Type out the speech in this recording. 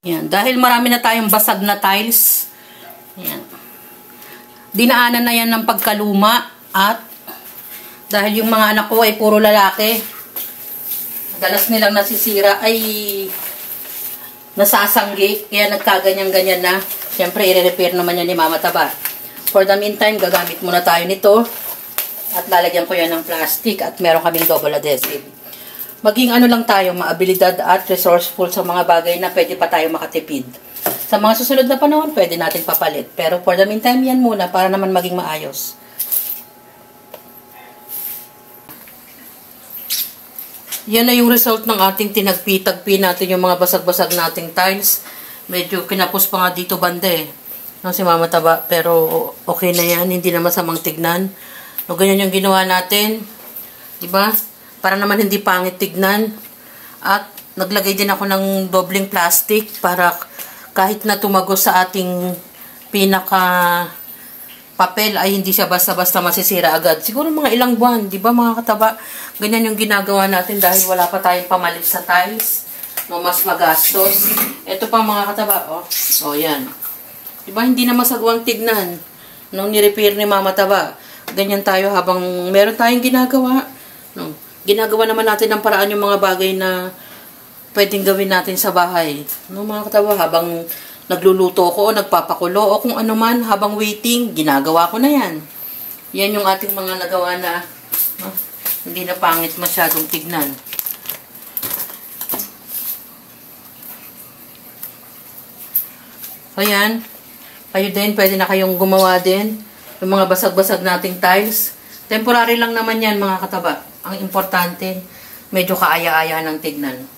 Yan. Dahil marami na tayong basag na tiles. Yan. Dinaanan na yan ng pagkaluma. At dahil yung mga anak ko ay puro lalaki, dalas nilang nasisira ay nasasanggi. Kaya nagkaganyan-ganyan na. Siyempre, i-repair naman yan ni Mama Taba. For the meantime, gagamit muna tayo nito. At lalagyan ko yan ng plastic. At meron kaming double adhesive. Maging ano lang tayo, maabilidad at resourceful sa mga bagay na pwede pa tayo makatipid. Sa mga susunod na panahon, pwede natin papalit. Pero for the meantime, yan muna para naman maging maayos. Yan na yung result ng ating tinagpi-tagpi natin yung mga basag-basag nating tiles. Medyo kinapos pa nga dito banda eh. No, si Mama Taba. Pero okay na yan. Hindi na masamang tignan. No, ganyan yung ginawa natin. Diba? Para naman hindi pangit tignan. At naglagay din ako ng dobling plastic para kahit na tumagos sa ating pinaka papel ay hindi siya basta-basta masisira agad. Siguro mga ilang buwan, di ba mga kataba? Ganyan yung ginagawa natin dahil wala pa tayong pamalit sa tiles. No, mas magastos. Ito pa mga kataba, oh. Oh, yan. Di ba hindi na masagwang tignan nung ni-repair ni Mama Taba. Ganyan tayo habang meron tayong ginagawa. No, ginagawa naman natin ng paraan yung mga bagay na pwedeng gawin natin sa bahay. No, mga kataba, habang nagluluto ko o nagpapakulo o kung ano man, habang waiting, ginagawa ko na yan. Yan yung ating mga nagawa na hindi na pangit masyadong tignan. Ayan. Kayo din, pwede na kayong gumawa din. Yung mga basag-basag nating tiles. Temporary lang naman yan mga kataba. Ang importante, medyo kaaya-aya ng tignan.